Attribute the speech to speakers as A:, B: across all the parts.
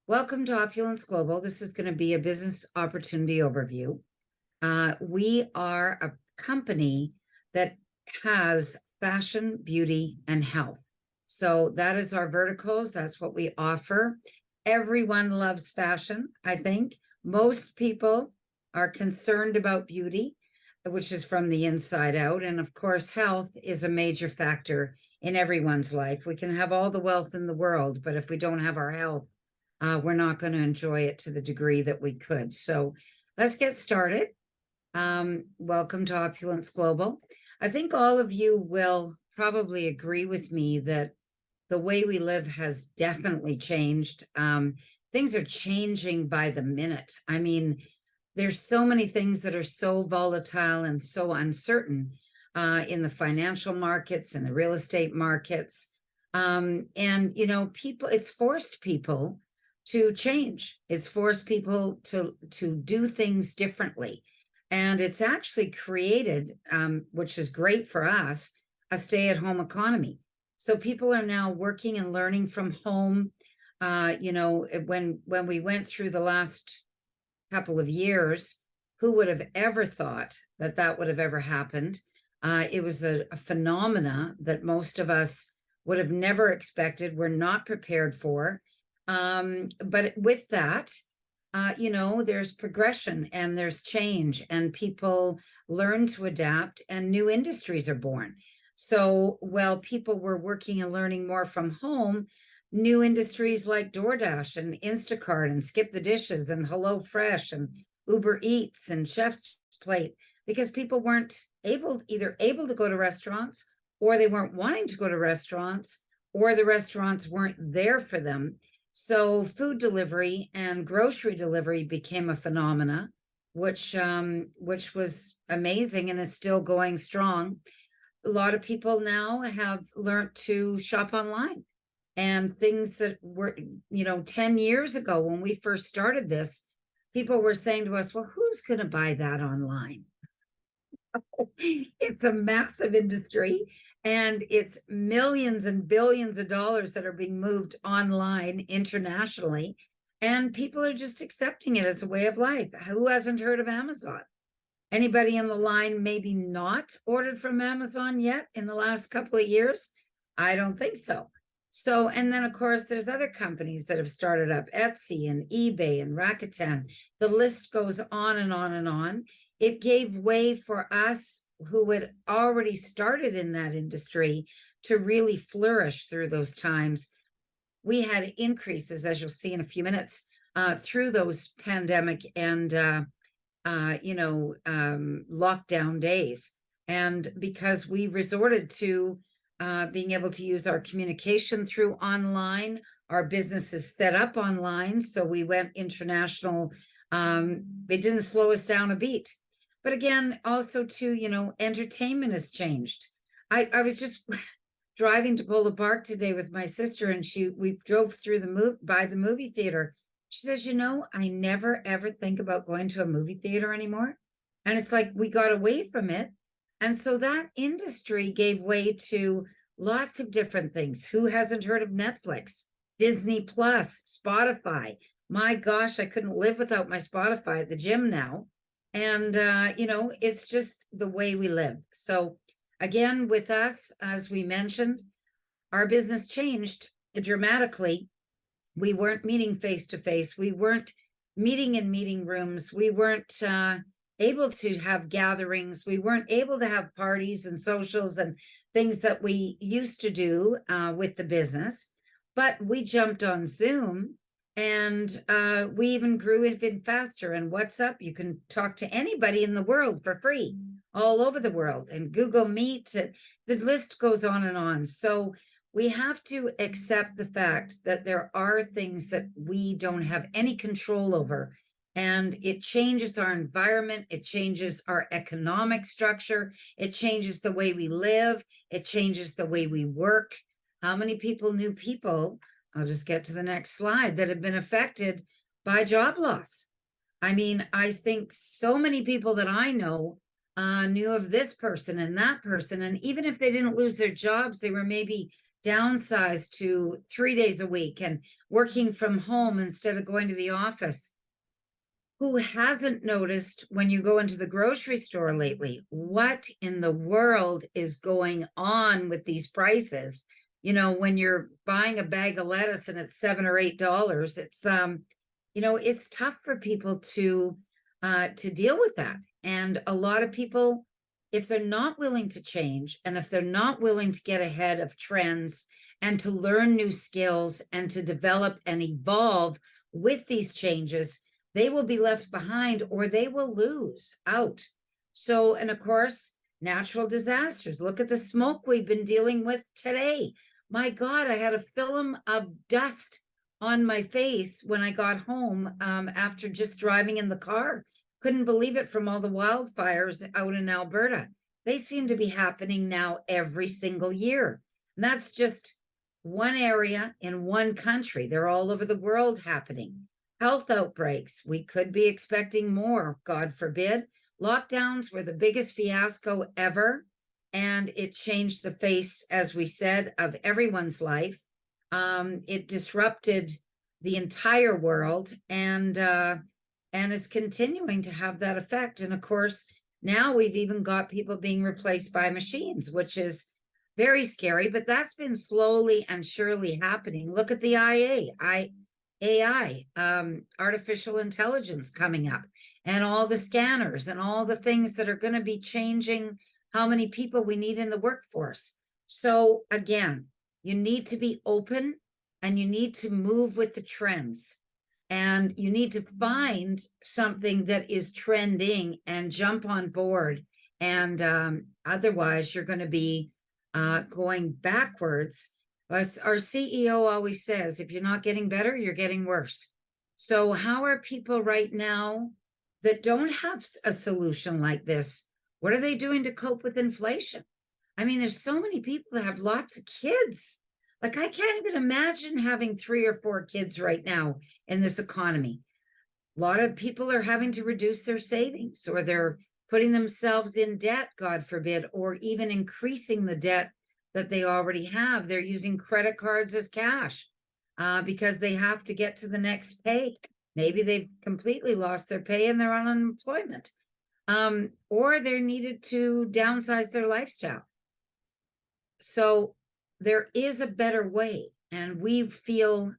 A: Welcome to Opulence Global. This is going to be a business opportunity overview. We are a company that has fashion, beauty, and health. So that is our verticals. That's what we offer. Everyone loves fashion, I think. Most people are concerned about beauty, which is from the inside out. And of course, health is a major factor in everyone's life. We can have all the wealth in the world, but if we don't have our health, we're not going to enjoy it to the degree that we could. So let's get started. Welcome to Opulence Global. I think all of you will probably agree with me that the way we live has definitely changed. Things are changing by the minute. I mean, there's so many things that are so volatile and so uncertain in the financial markets and the real estate markets. People, it's forced people to change. It's forced people to do things differently. And it's actually created, which is great for us, a stay-at-home economy. So people are now working and learning from home. When we went through the last couple of years, who would have ever thought that that would have ever happened? It was a phenomena that most of us would have never expected, we're not prepared for. But with that, there's progression and there's change, and people learn to adapt, and new industries are born. So while people were working and learning more from home, new industries like DoorDash and Instacart and Skip the Dishes and HelloFresh and Uber Eats and Chef's Plate, because people weren't either able to go to restaurants, or they weren't wanting to go to restaurants, or the restaurants weren't there for them. So food delivery and grocery delivery became a phenomena, which was amazing and is still going strong. A lot of people now have learned to shop online, and things that were, 10 years ago when we first started this, people were saying to us, well, who's going to buy that online? It's a massive industry, and it's millions and billions of dollars that are being moved online internationally, and people are just accepting it as a way of life. Who hasn't heard of Amazon? Anybody in the line maybe not ordered from Amazon yet in the last couple of years? I don't think so. So, and then of course, there's other companies that have started up, Etsy and eBay and Rakuten. The list goes on and on and on. It gave way for us who had already started in that industry to really flourish through those times. We had increases, as you'll see in a few minutes, through those pandemic and lockdown days. And because we resorted to being able to use our communication through online, our business is set up online, so we went international. It didn't slow us down a beat. But again, also too, entertainment has changed. I was just driving to Boulder Park today with my sister, and we drove through by the movie theater. She says, I never ever think about going to a movie theater anymore. And it's like we got away from it. And so that industry gave way to lots of different things. Who hasn't heard of Netflix, Disney Plus, Spotify? My gosh, I couldn't live without my Spotify at the gym now. And, it's just the way we live. So again, with us, as we mentioned, our business changed dramatically. We weren't meeting face to face. We weren't meeting in meeting rooms. We weren't able to have gatherings. We weren't able to have parties and socials and things that we used to do with the business. But we jumped on Zoom, and we even grew even faster. And what's up? You can talk to anybody in the world for free, all over the world, and Google Meet. The list goes on and on. So we have to accept the fact that there are things that we don't have any control over, and it changes our environment. It changes our economic structure. It changes the way we live. It changes the way we work. How many people knew people, I'll just get to the next slide, that have been affected by job loss? I mean, I think so many people that I know knew of this person and that person. And even if they didn't lose their jobs, they were maybe downsized to 3 days a week and working from home instead of going to the office. Who hasn't noticed when you go into the grocery store lately, what in the world is going on with these prices? You know, when you're buying a bag of lettuce and it's $7 or $8, it's tough for people to deal with that. And a lot of people, if they're not willing to change, and if they're not willing to get ahead of trends and to learn new skills and to develop and evolve with these changes, they will be left behind or they will lose out. So, and of course, natural disasters. Look at the smoke we've been dealing with today. My God, I had a film of dust on my face when I got home after just driving in the car. Couldn't believe it from all the wildfires out in Alberta. They seem to be happening now every single year. And that's just one area in one country. They're all over the world happening. Health outbreaks, we could be expecting more, God forbid. Lockdowns were the biggest fiasco ever, and it changed the face, as we said, of everyone's life. It disrupted the entire world and is continuing to have that effect. And of course, now we've even got people being replaced by machines, which is very scary, but that's been slowly and surely happening. Look at the AI, artificial intelligence coming up, and all the scanners and all the things that are going to be changing how many people we need in the workforce. So again, you need to be open and you need to move with the trends. And you need to find something that is trending and jump on board. And otherwise, you're going to be going backwards. Our CEO always says, if you're not getting better, you're getting worse. So how are people right now that don't have a solution like this? What are they doing to cope with inflation? I mean, there's so many people that have lots of kids. Like, I can't even imagine having 3 or 4 kids right now in this economy. A lot of people are having to reduce their savings, or they're putting themselves in debt, God forbid, or even increasing the debt that they already have. They're using credit cards as cash because they have to get to the next pay. Maybe they've completely lost their pay and they're on unemployment, or they're needed to downsize their lifestyle. So there is a better way, and we feel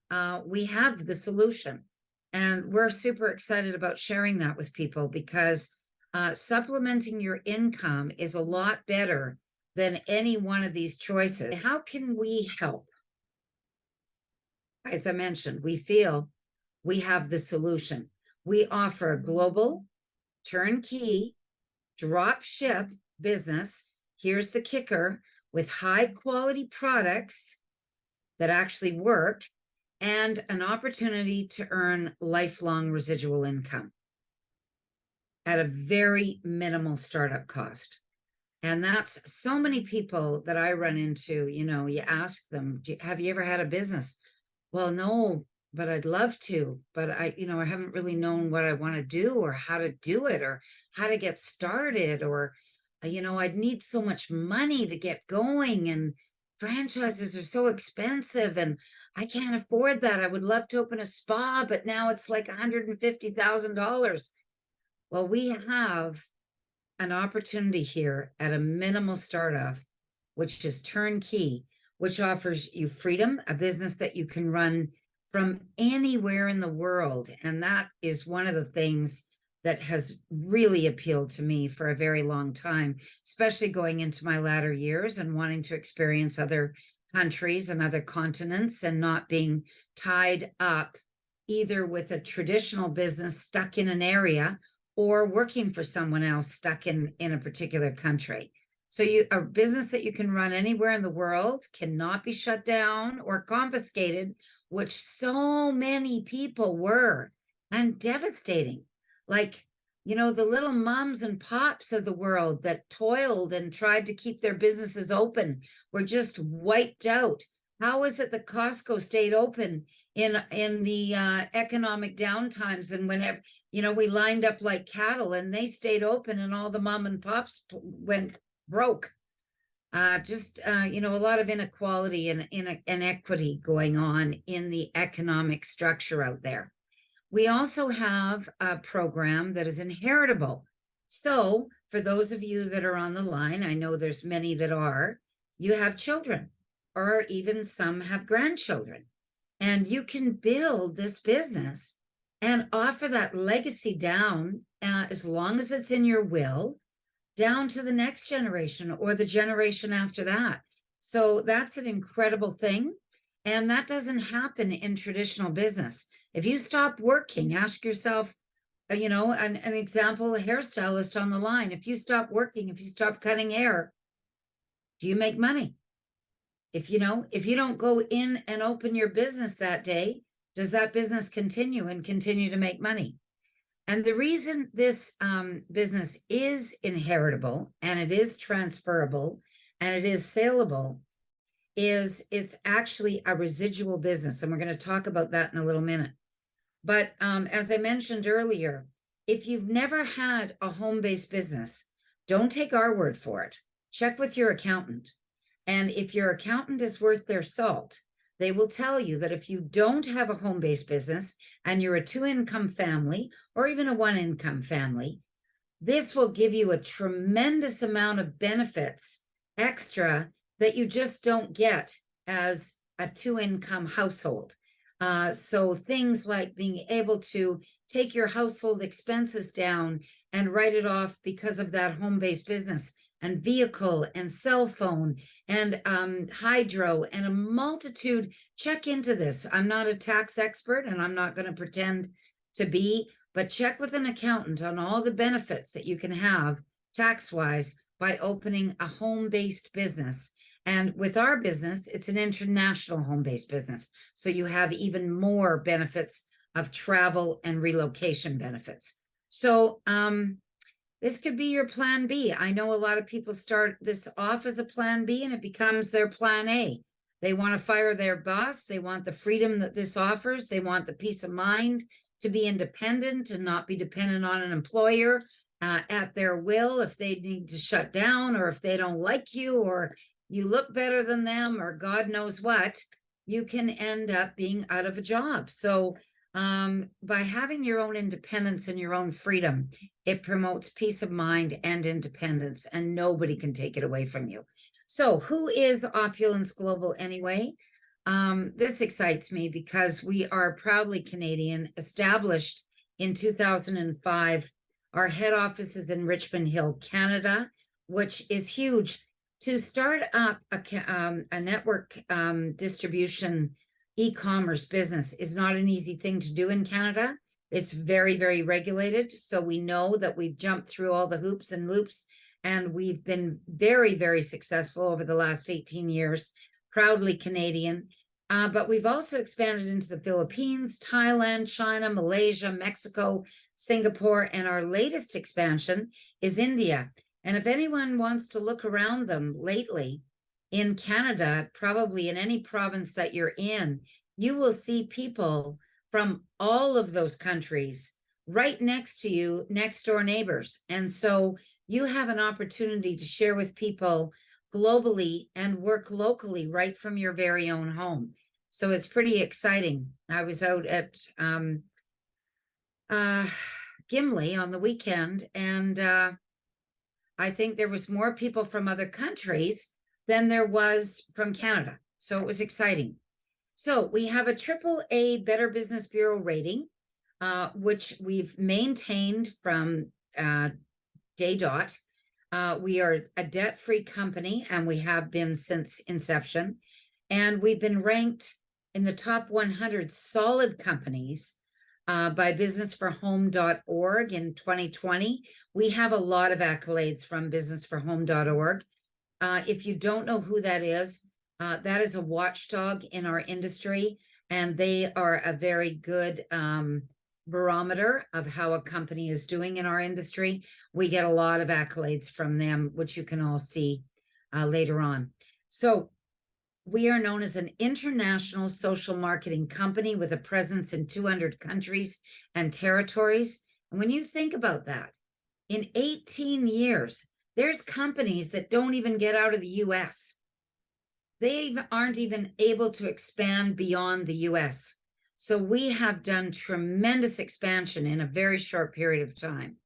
A: we have the solution. And we're super excited about sharing that with people, because supplementing your income is a lot better than any one of these choices. How can we help? As I mentioned, we feel we have the solution. We offer a global, turnkey, drop ship business. Here's the kicker: with high quality products that actually work and an opportunity to earn lifelong residual income at a very minimal startup cost. And that's so many people that I run into. You ask them, have you ever had a business? Well, no, but I'd love to, but I haven't really known what I want to do, or how to do it, or how to get started, or, I'd need so much money to get going, and franchises are so expensive and I can't afford that. I would love to open a spa, but now it's like $150,000. Well, we have an opportunity here at a minimal startup, which is turnkey, which offers you freedom, a business that you can run from anywhere in the world. And that is one of the things that has really appealed to me for a very long time, especially going into my latter years and wanting to experience other countries and other continents, and not being tied up either with a traditional business stuck in an area, or working for someone else stuck in a particular country. So a business that you can run anywhere in the world, cannot be shut down or confiscated, which so many people were, and devastating. Like, the little moms and pops of the world that toiled and tried to keep their businesses open were just wiped out. How is it that Costco stayed open in the economic downtimes, and whenever we lined up like cattle, and they stayed open, and all the mom and pops went broke? A lot of inequality and inequity going on in the economic structure out there. We also have a program that is inheritable. So for those of you that are on the line, I know there's many that are, you have children, or even some have grandchildren, and you can build this business and offer that legacy down, as long as it's in your will, down to the next generation or the generation after that. So that's an incredible thing. And that doesn't happen in traditional business. If you stop working, ask yourself, an example, a hairstylist on the line. If you stop working, if you stop cutting hair, do you make money? If you don't go in and open your business that day, does that business continue to make money? And the reason this business is inheritable and it is transferable and it is saleable is it's actually a residual business. And we're going to talk about that in a little minute. But as I mentioned earlier, if you've never had a home-based business, don't take our word for it. Check with your accountant. And if your accountant is worth their salt, they will tell you that if you don't have a home-based business and you're a 2-income family or even a 1-income family, this will give you a tremendous amount of benefits extra that you just don't get as a 2-income household. So things like being able to take your household expenses down and write it off because of that home-based business, and vehicle and cell phone and hydro and a multitude. Check into this. I'm not a tax expert and I'm not going to pretend to be, but check with an accountant on all the benefits that you can have tax-wise by opening a home-based business. And with our business, it's an international home-based business. So you have even more benefits of travel and relocation benefits. So this could be your plan B. I know a lot of people start this off as a plan B and it becomes their plan A. They want to fire their boss. They want the freedom that this offers. They want the peace of mind to be independent and not be dependent on an employer at their will if they need to shut down, or if they don't like you, or you look better than them, or God knows what, you can end up being out of a job. So by having your own independence and your own freedom, it promotes peace of mind and independence, and nobody can take it away from you. So who is Opulence Global anyway? This excites me because we are proudly Canadian, established in 2005. Our head office is in Richmond Hill, Canada, which is huge. To start up a network distribution e-commerce business is not an easy thing to do in Canada. It's very, very regulated. So we know that we've jumped through all the hoops and loops, and we've been very, very successful over the last 18 years, proudly Canadian. But we've also expanded into the Philippines, Thailand, China, Malaysia, Mexico, Singapore, and our latest expansion is India. And if anyone wants to look around them lately, in Canada, probably in any province that you're in, you will see people from all of those countries right next to you, next door neighbors. And so you have an opportunity to share with people globally and work locally right from your very own home. So it's pretty exciting. I was out at Gimli on the weekend, and I think there was more people from other countries than there was from Canada. So it was exciting. So we have a AAA Better Business Bureau rating, which we've maintained from day dot. We are a debt-free company, and we have been since inception. And we've been ranked in the top 100 solid companies by businessforhome.org in 2020. We have a lot of accolades from businessforhome.org. If you don't know who that is a watchdog in our industry, and they are a very good barometer of how a company is doing in our industry. We get a lot of accolades from them, which you can all see later on. So we are known as an international social marketing company with a presence in 200 countries and territories. And when you think about that, in 18 years, There's companies that don't even get out of the US. They aren't even able to expand beyond the US. So we have done tremendous expansion in a very short period of time.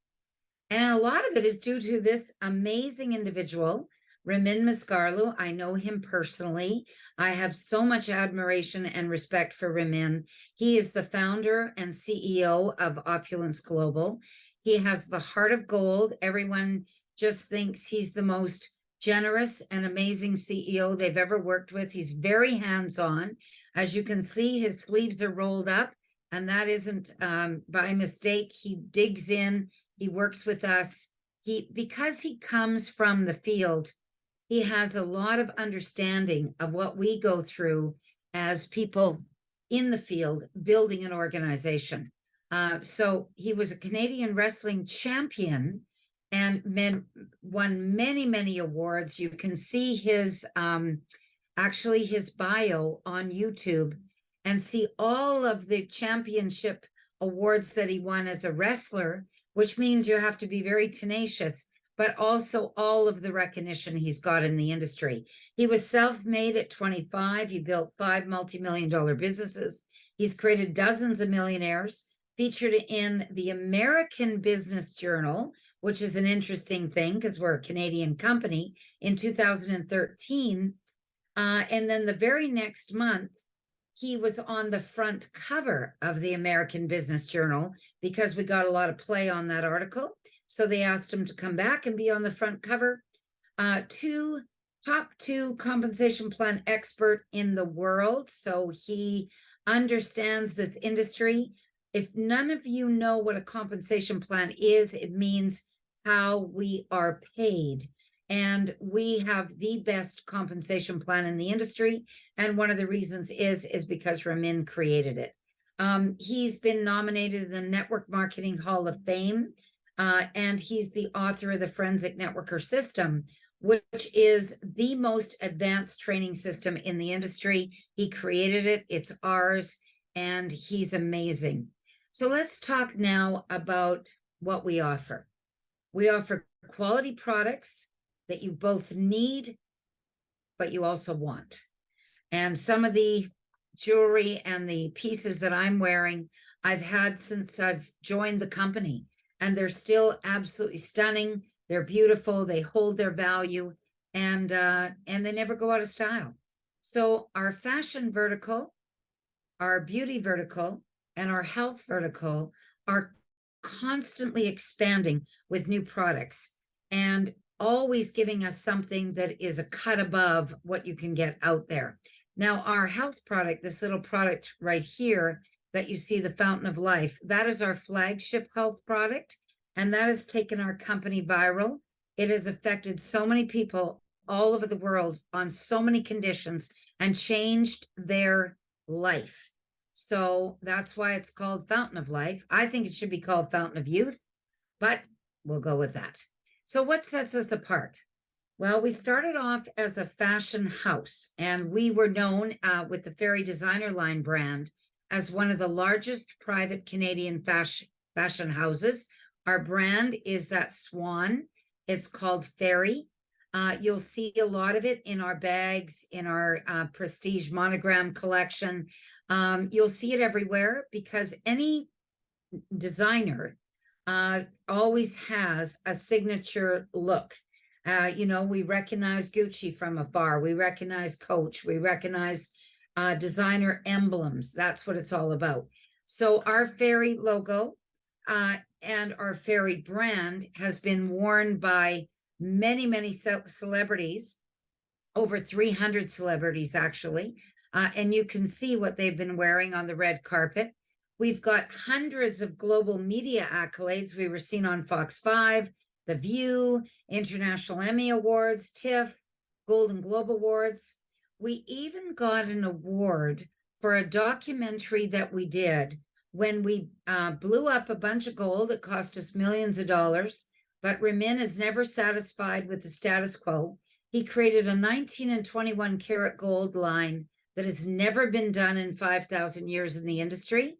A: And a lot of it is due to this amazing individual, Ramin Mascarlu. I know him personally. I have so much admiration and respect for Ramin. He is the founder and CEO of Opulence Global. He has the heart of gold. Everyone just thinks he's the most generous and amazing CEO they've ever worked with. He's very hands-on. As you can see, his sleeves are rolled up, and that isn't by mistake. He digs in. He works with us. Because he comes from the field, he has a lot of understanding of what we go through as people in the field building an organization. So he was a Canadian wrestling champion and won many, many awards. You can see his actually his bio on YouTube and see all of the championship awards that he won as a wrestler, which means you have to be very tenacious, but also all of the recognition he's got in the industry. He was self-made at 25. He built 5 multi-million-dollar businesses. He's created dozens of millionaires, featured in the American Business Journal, which is an interesting thing because we're a Canadian company, in 2013. And then the very next month, he was on the front cover of the American Business Journal because we got a lot of play on that article. So they asked him to come back and be on the front cover. Top two compensation plan expert in the world. So he understands this industry. If none of you know what a compensation plan is, it means how we are paid. And we have the best compensation plan in the industry. And one of the reasons is because Ramin created it. He's been nominated in the Network Marketing Hall of Fame. And he's the author of the Forensic Networker System, which is the most advanced training system in the industry. He created it. It's ours. And he's amazing. So let's talk now about what we offer. We offer quality products that you both need, but you also want. And some of the jewelry and the pieces that I'm wearing, I've had since I've joined the company, and they're still absolutely stunning. They're beautiful. They hold their value, and they never go out of style. So our fashion vertical, our beauty vertical, and our health vertical are constantly expanding with new products and always giving us something that is a cut above what you can get out there. Now, our health product, this little product right here that you see, the Fountain of Life, that is our flagship health product, and that has taken our company viral. It has affected so many people all over the world on so many conditions and changed their life. So that's why it's called Fountain of Life. I think it should be called Fountain of Youth, but we'll go with that. So what sets us apart? Well, we started off as a fashion house, and we were known with the Fairy Designer Line brand as one of the largest private Canadian fashion houses. Our brand is that swan. It's called Fairy. You'll see a lot of it in our bags, in our prestige monogram collection. You'll see it everywhere because any designer always has a signature look. We recognize Gucci from afar. We recognize Coach. We recognize designer emblems. That's what it's all about. So our Fairy logo and our Fairy brand has been worn by many, many celebrities, over 300 celebrities, actually. And you can see what they've been wearing on the red carpet. We've got hundreds of global media accolades. We were seen on Fox 5, The View, International Emmy Awards, TIFF, Golden Globe Awards. We even got an award for a documentary that we did when we blew up a bunch of gold. It cost us millions of dollars, but Ramin is never satisfied with the status quo. He created a 19 and 21 karat gold line that has never been done in 5,000 years in the industry.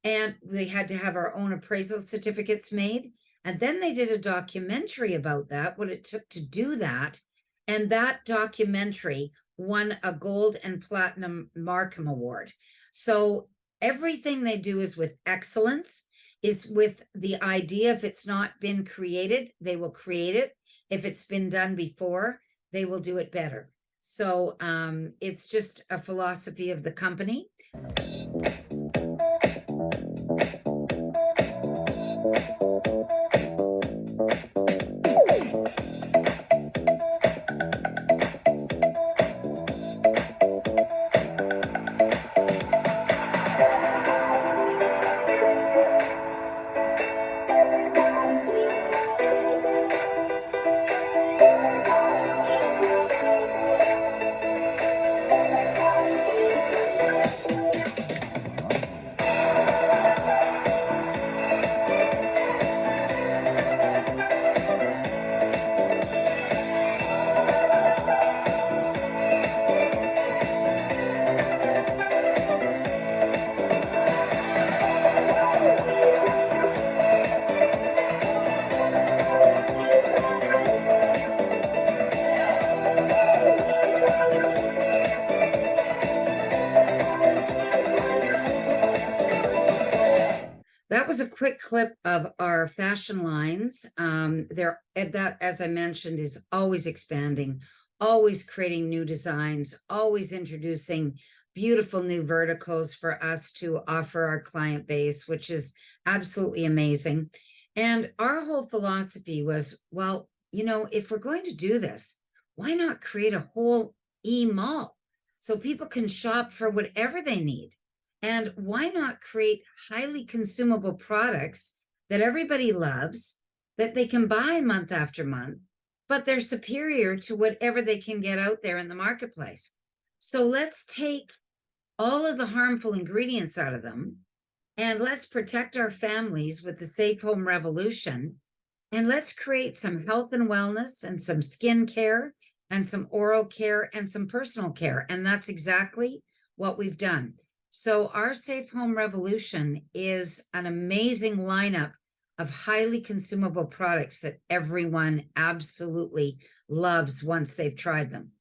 A: And we had to have our own appraisal certificates made. And then they did a documentary about that, what it took to do that. And that documentary won a gold and platinum Markham Award. So everything they do is with excellence, is with the idea if it's not been created, they will create it. If it's been done before, they will do it better. So it's just a philosophy of the company. That was a quick clip of our fashion lines. That, as I mentioned, is always expanding, always creating new designs, always introducing beautiful new verticals for us to offer our client base, which is absolutely amazing. And our whole philosophy was, well, if we're going to do this, why not create a whole e-mall so people can shop for whatever they need? And why not create highly consumable products that everybody loves, that they can buy month after month, but they're superior to whatever they can get out there in the marketplace? So let's take all of the harmful ingredients out of them, and let's protect our families with the Safe Home Revolution. And let's create some health and wellness and some skin care and some oral care and some personal care. And that's exactly what we've done. So our Safe Home Revolution is an amazing lineup of highly consumable products that everyone absolutely loves once they've tried them.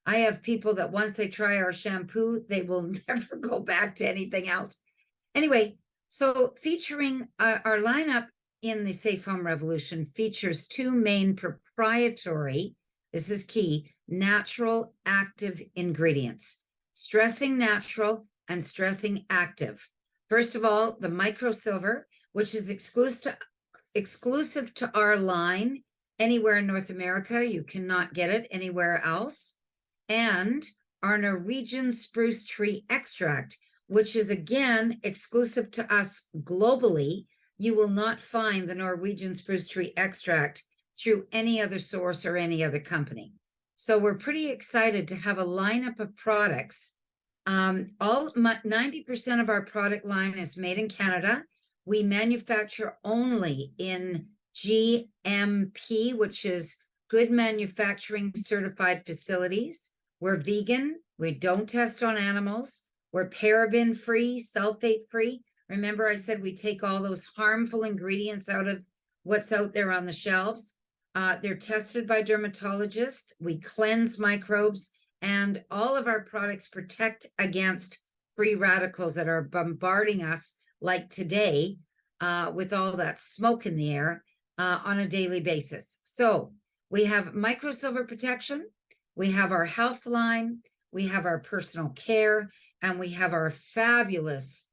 A: I have people that once they try our shampoo, they will never go back to anything else. Anyway, so featuring our lineup in the Safe Home Revolution features two main proprietary, this is key, natural active ingredients: stressing natural and stressing active. First of all, the microsilver, which is exclusive to our line anywhere in North America. You cannot get it anywhere else. And our Norwegian spruce tree extract, which is again exclusive to us globally. You will not find the Norwegian spruce tree extract through any other source or any other company. So we're pretty excited to have a lineup of products. 90% of our product line is made in Canada. We manufacture only in GMP, which is Good Manufacturing Certified Facilities. We're vegan. We don't test on animals. We're paraben free, sulfate free. Remember, I said we take all those harmful ingredients out of what's out there on the shelves. They're tested by dermatologists. We cleanse microbes, and all of our products protect against free radicals that are bombarding us, like today, with all that smoke in the air on a daily basis. So we have microsilver protection, we have our health line, we have our personal care, and we have our fabulous,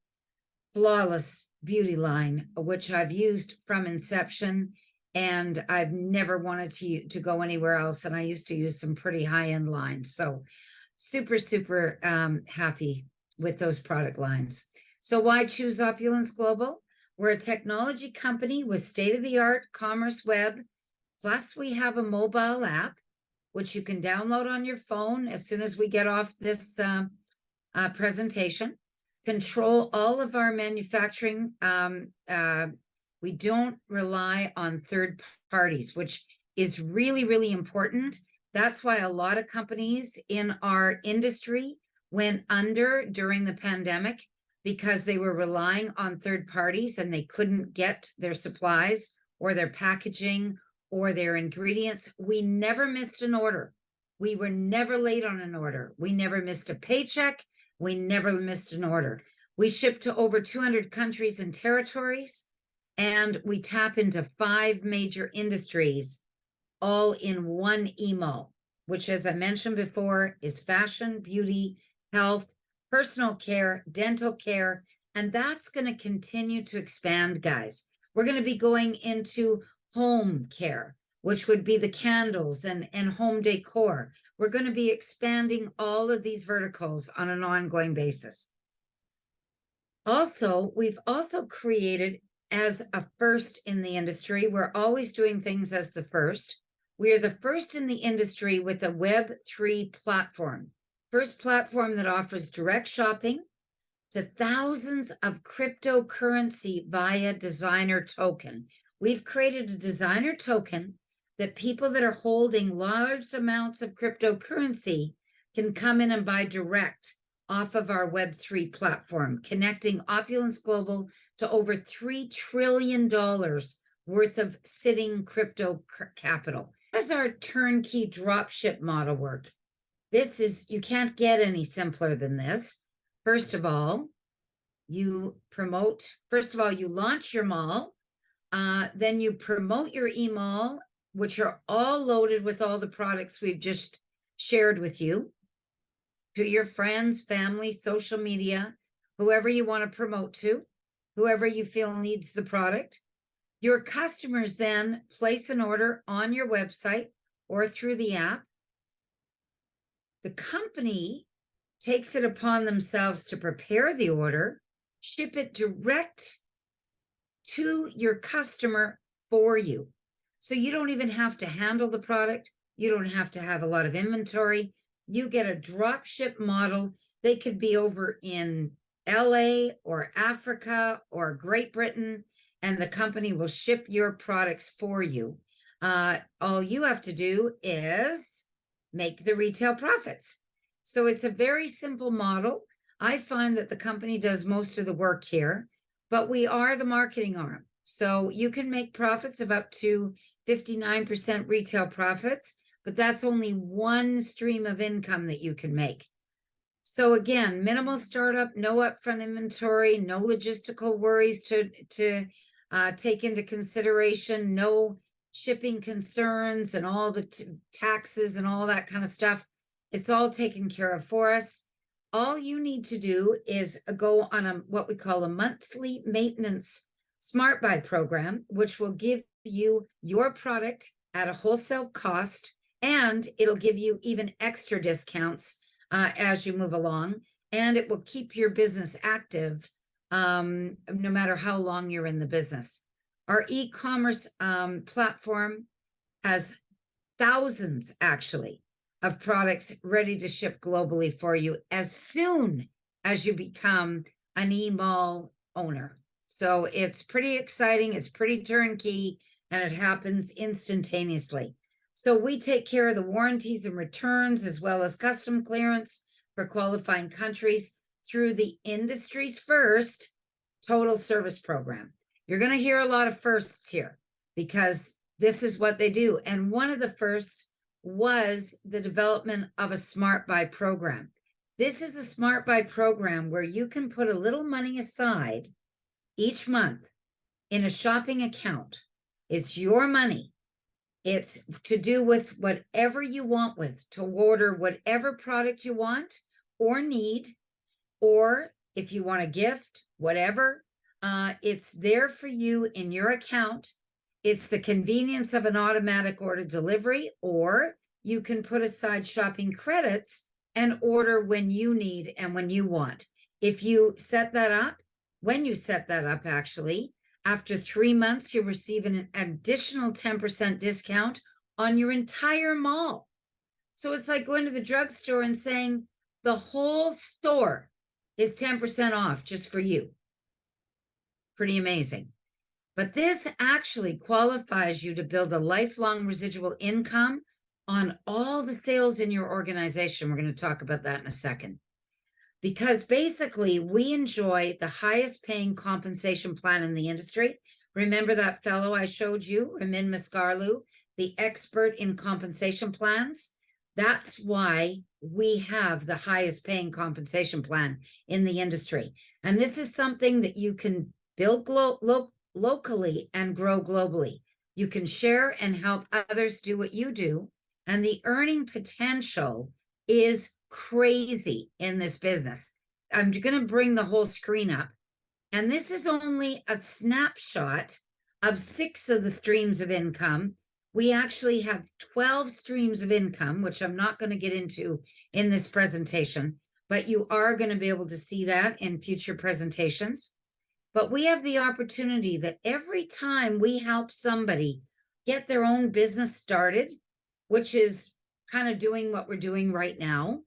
A: flawless beauty line, which I've used from inception, and I've never wanted to go anywhere else. And I used to use some pretty high-end lines. So super happy with those product lines. So why choose Opulence Global? We're a technology company with state-of-the-art commerce web. Plus we have a mobile app, which you can download on your phone as soon as we get off this presentation. Control all of our manufacturing. We don't rely on third parties, which is really important. That's why a lot of companies in our industry went under during the pandemic, because they were relying on third parties and they couldn't get their supplies or their packaging or their ingredients. We never missed an order. We were never late on an order. We never missed a paycheck. We never missed an order. We ship to over 200 countries and territories, and we tap into 5 major industries, all in one email, which, as I mentioned before, is fashion, beauty, health, personal care, dental care, and that's going to continue to expand, guys. We're going to be going into home care, which would be the candles and home decor. We're going to be expanding all of these verticals on an ongoing basis. Also, we've also created as a first in the industry. We're always doing things as the first. We are the first in the industry with a Web3 platform. First platform that offers direct shopping to thousands of cryptocurrency via designer token. We've created a designer token that people that are holding large amounts of cryptocurrency can come in and buy direct off of our Web3 platform, connecting Opulence Global to over $3 trillion worth of sitting crypto capital. How does our turnkey dropship model work? You can't get any simpler than this. First of all, you launch your mall, then you promote your e-mall, which are all loaded with all the products we've just shared with you, to your friends, family, social media, whoever you want to promote to, whoever you feel needs the product. Your customers then place an order on your website or through the app. The company takes it upon themselves to prepare the order, ship it direct to your customer for you. So you don't even have to handle the product. You don't have to have a lot of inventory. You get a drop ship model. They could be over in LA or Africa or Great Britain, and the company will ship your products for you. All you have to do is make the retail profits. So it's a very simple model. I find that the company does most of the work here, but we are the marketing arm. So you can make profits of up to 59% retail profits, but that's only one stream of income that you can make. So again, minimal startup, no upfront inventory, no logistical worries to take into consideration, no shipping concerns and all the taxes and all that kind of stuff. It's all taken care of for us. All you need to do is go on what we call a monthly maintenance smart buy program, which will give you your product at a wholesale cost, and it'll give you even extra discounts as you move along, and it will keep your business active no matter how long you're in the business. Our e-commerce platform has thousands, actually, of products ready to ship globally for you as soon as you become an e-mall owner. So it's pretty exciting, it's pretty turnkey, and it happens instantaneously. So we take care of the warranties and returns, as well as custom clearance for qualifying countries through the industry's first total service program. You're going to hear a lot of firsts here because this is what they do. And one of the firsts was the development of a smart buy program. This is a smart buy program where you can put a little money aside each month in a shopping account. It's your money. It's to do with whatever you want to order whatever product you want or need, or if you want a gift, whatever, it's there for you in your account. It's the convenience of an automatic order delivery, or you can put aside shopping credits and order when you need and when you want. If you set that up, actually, after 3 months, you'll receive an additional 10% discount on your entire mall. So it's like going to the drugstore and saying the whole store is 10% off just for you. Pretty amazing. But this actually qualifies you to build a lifelong residual income on all the sales in your organization. We're going to talk about that in a second. Because basically, we enjoy the highest paying compensation plan in the industry. Remember that fellow I showed you, Ramin Mascarlu, the expert in compensation plans? That's why we have the highest paying compensation plan in the industry. And this is something that you can build locally and grow globally. You can share and help others do what you do. And the earning potential is crazy in this business. I'm going to bring the whole screen up. And this is only a snapshot of 6 of the streams of income. We actually have 12 streams of income, which I'm not going to get into in this presentation, but you are going to be able to see that in future presentations. But we have the opportunity that every time we help somebody get their own business started, which is kind of doing what we're doing right now,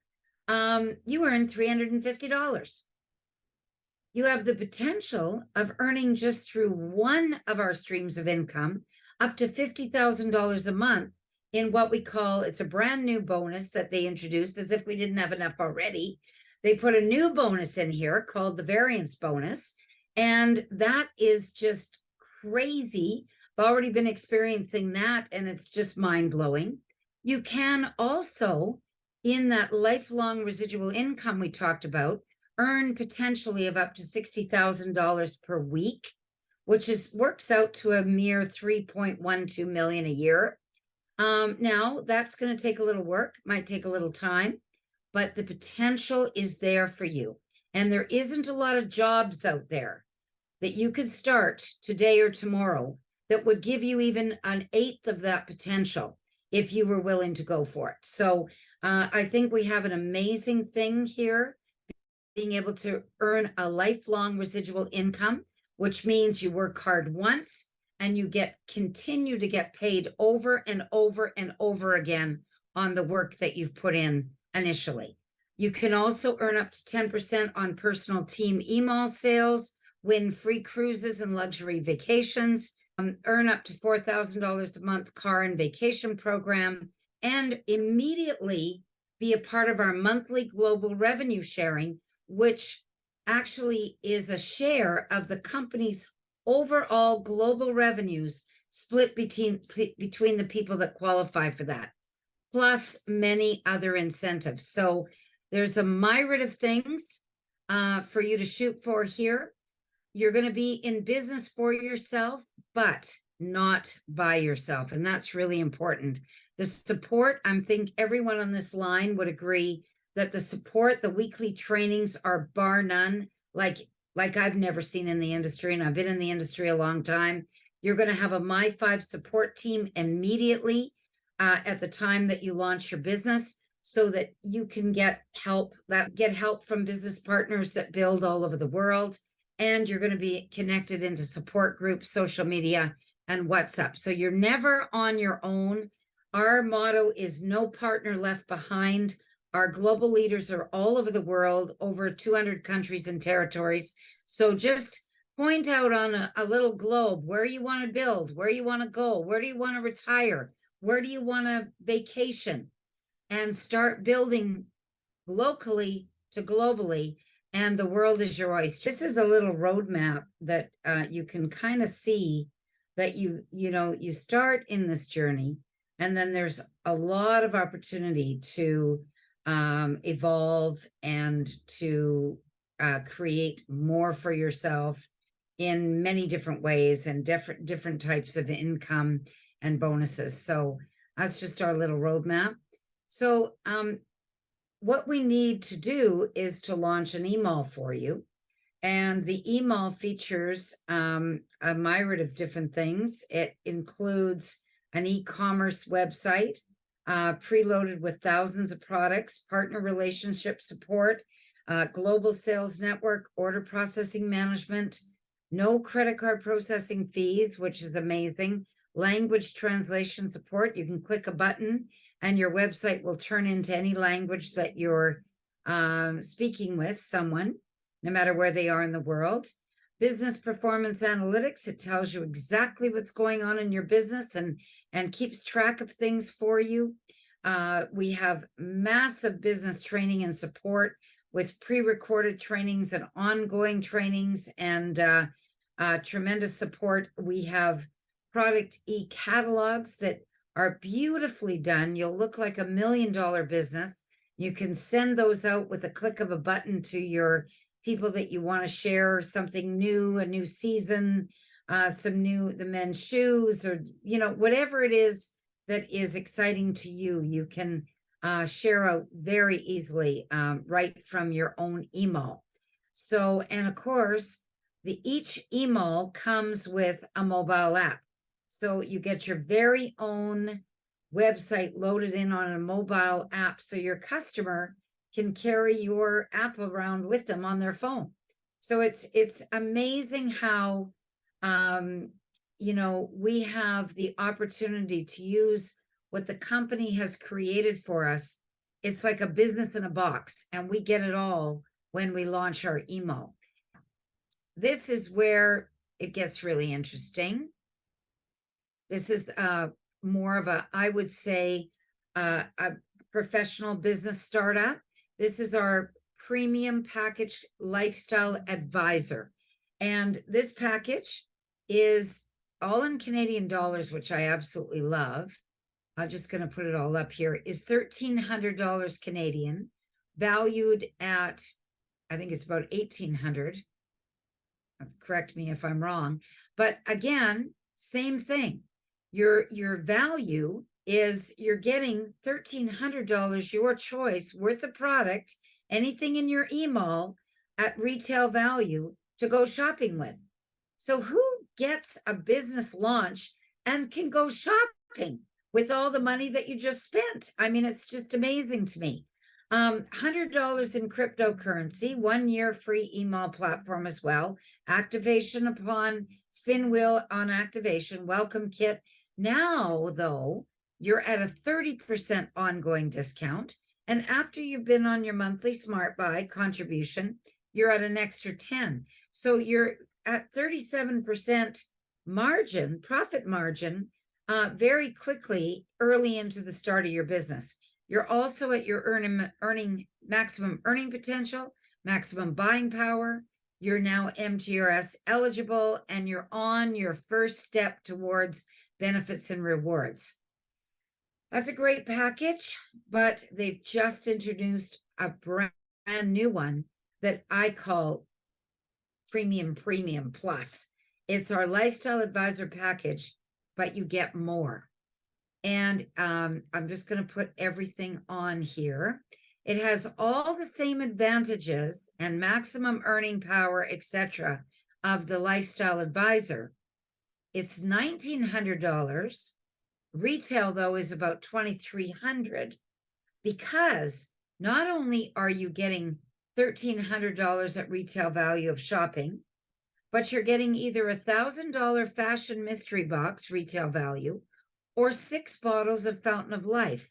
A: you earn $350. You have the potential of earning just through one of our streams of income up to $50,000 a month in what we call, it's a brand new bonus that they introduced as if we didn't have enough already. They put a new bonus in here called the variance bonus. And that is just crazy. I've already been experiencing that and it's just mind blowing. You can also, in that lifelong residual income we talked about, earn potentially of up to $60,000 per week, which works out to a mere 3.12 million a year. Now that's going to take a little work, might take a little time, but the potential is there for you. And there isn't a lot of jobs out there that you could start today or tomorrow that would give you even an eighth of that potential if you were willing to go for it. So I think we have an amazing thing here, being able to earn a lifelong residual income, which means you work hard once and you continue to get paid over and over and over again on the work that you've put in initially. You can also earn up to 10% on personal team email sales, win free cruises and luxury vacations, earn up to $4,000 a month car and vacation program, and immediately be a part of our monthly global revenue sharing, which actually is a share of the company's overall global revenues split between the people that qualify for that, plus many other incentives. So there's a myriad of things for you to shoot for here. You're going to be in business for yourself, but not by yourself. And that's really important. The support, I think everyone on this line would agree that the support, the weekly trainings are bar none, like I've never seen in the industry, and I've been in the industry a long time. You're going to have a My5 support team immediately at the time that you launch your business, so that you can get help from business partners that build all over the world. And you're going to be connected into support groups, social media, and WhatsApp. So you're never on your own. Our motto is no partner left behind. Our global leaders are all over the world, over 200 countries and territories. So just point out on a little globe where you want to build, where you want to go, where do you want to retire, where do you want to vacation, and start building locally to globally. And the world is your oyster. This is a little roadmap that you can kind of see that you start in this journey, and then there's a lot of opportunity to evolve and to create more for yourself in many different ways and different types of income and bonuses. So that's just our little roadmap. So what we need to do is to launch an email for you. And the email features a myriad of different things. It includes an e-commerce website, preloaded with thousands of products, partner relationship support, global sales network, order processing management, no credit card processing fees, which is amazing, language translation support. You can click a button and your website will turn into any language that you're speaking with someone, no matter where they are in the world. Business performance analytics, it tells you exactly what's going on in your business and keeps track of things for you. We have massive business training and support with pre-recorded trainings and ongoing trainings and tremendous support. We have product e-catalogs that are beautifully done. You'll look like $1 million business. You can send those out with a click of a button to your people that you want to share something new, a new season, the men's shoes, or, whatever it is that is exciting to you, you can share out very easily, right from your own email. So, and of course, each email comes with a mobile app. So you get your very own website loaded in on a mobile app, so your customer can carry your app around with them on their phone. So it's amazing how we have the opportunity to use what the company has created for us. It's like a business in a box, and we get it all when we launch our email. This is where it gets really interesting. This is more of I would say, a professional business startup. This is our premium package lifestyle advisor. And this package is all in Canadian dollars, which I absolutely love. I'm just going to put it all up here, is $1,300 Canadian, valued at, I think it's about 1,800. Correct me if I'm wrong. But again, same thing. Your value is you're getting $1,300, your choice, worth of product, anything in your email at retail value to go shopping with. So who gets a business launch and can go shopping with all the money that you just spent? I mean, it's just amazing to me. $100 in cryptocurrency, 1 year free email platform as well. Activation upon spin wheel on activation, welcome kit. Now, though, you're at a 30% ongoing discount. And after you've been on your monthly Smart Buy contribution, you're at an extra 10. So you're at 37% margin, profit margin, very quickly early into the start of your business. You're also at your earning maximum earning potential, maximum buying power. You're now MTRS eligible, and you're on your first step towards benefits and rewards. That's a great package, but they've just introduced a brand new one that I call Premium Plus. It's our lifestyle advisor package, but you get more. And I'm just going to put everything on here. It has all the same advantages and maximum earning power, etc., of the lifestyle advisor. It's $1,900. Retail, though, is about $2,300, because not only are you getting $1,300 at retail value of shopping, but you're getting either a $1,000 fashion mystery box retail value, or 6 bottles of Fountain of Life,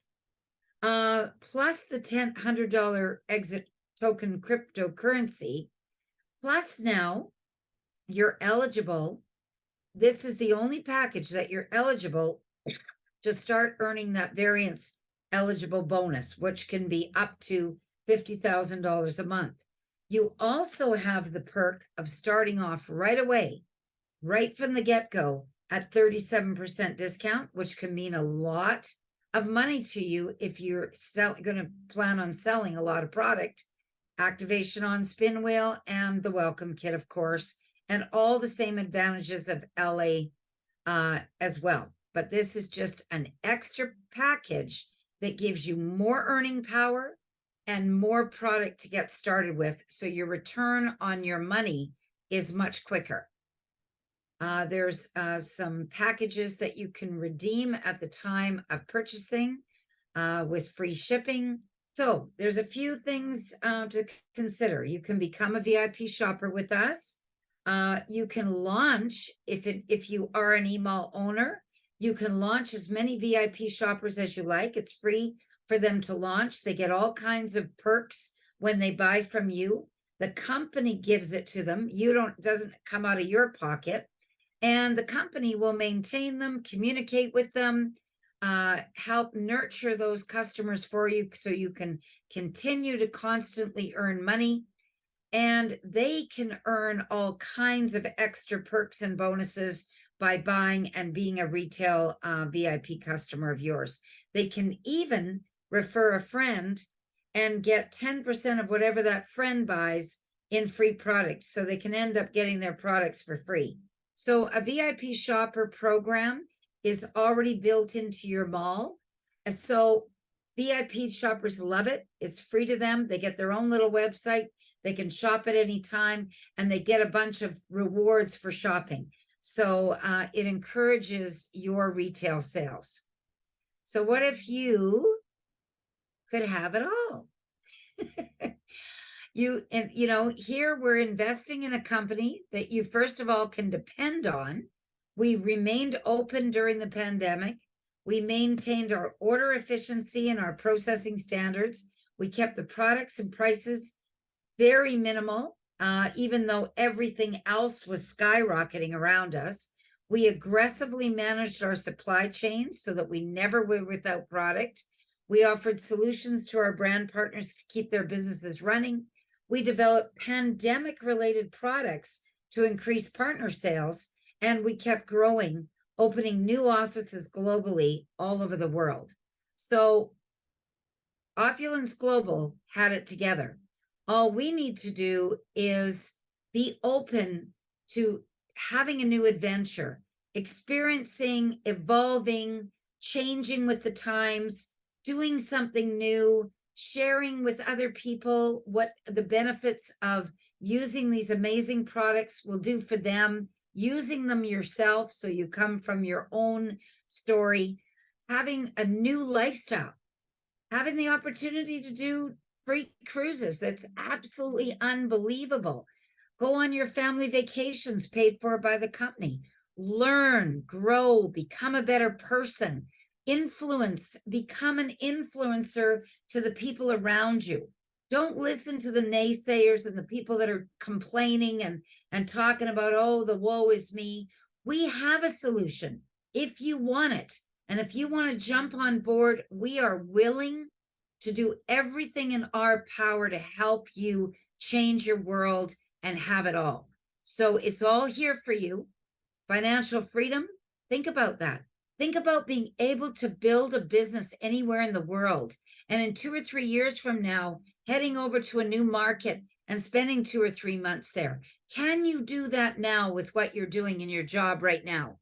A: plus the $100 exit token cryptocurrency. Plus now you're eligible. This is the only package that you're eligible to start earning that variance eligible bonus, which can be up to $50,000 a month. You also have the perk of starting off right away, right from the get-go, at 37% discount, which can mean a lot of money to you if you're going to plan on selling a lot of product. Activation on spin wheel and the welcome kit, of course, and all the same advantages of LA as well. But this is just an extra package that gives you more earning power and more product to get started with, so your return on your money is much quicker. There's some packages that you can redeem at the time of purchasing with free shipping. So there's a few things to consider. You can become a VIP shopper with us. You can launch, if you are an email owner, you can launch as many VIP shoppers as you like. It's free for them to launch. They get all kinds of perks when they buy from you. The company gives it to them. Doesn't come out of your pocket. And the company will maintain them, communicate with them, help nurture those customers for you so you can continue to constantly earn money. and they can earn all kinds of extra perks and bonuses by buying and being a retail VIP customer of yours. They can even refer a friend and get 10% of whatever that friend buys in free products. So they can end up getting their products for free. So a VIP shopper program is already built into your mall. So VIP shoppers love it. It's free to them. They get their own little website. They can shop at any time, and they get a bunch of rewards for shopping. So it encourages your retail sales. So what if you could have it all? Here we're investing in a company that you first of all can depend on. We remained open during the pandemic. We maintained our order efficiency and our processing standards. We kept the products and prices very minimal, even though everything else was skyrocketing around us. We aggressively managed our supply chains so that we never were without product. We offered solutions to our brand partners to keep their businesses running. We developed pandemic-related products to increase partner sales, and we kept growing, opening new offices globally all over the world. So Opulence Global had it together. All we need to do is be open to having a new adventure, experiencing, evolving, changing with the times, doing something new, sharing with other people what the benefits of using these amazing products will do for them, using them yourself so you come from your own story, having a new lifestyle, having the opportunity to do free cruises. That's absolutely unbelievable. Go on your family vacations paid for by the company. Learn, grow, become a better person, influence, become an influencer to the people around you. Don't listen to the naysayers and the people that are complaining and talking about, oh, the woe is me. We have a solution if you want it. And if you want to jump on board, we are willing to do everything in our power to help you change your world and have it all. So it's all here for you. Financial freedom, think about that. Think about being able to build a business anywhere in the world. And in 2 or 3 years from now, heading over to a new market and spending 2 or 3 months there. Can you do that now with what you're doing in your job right now?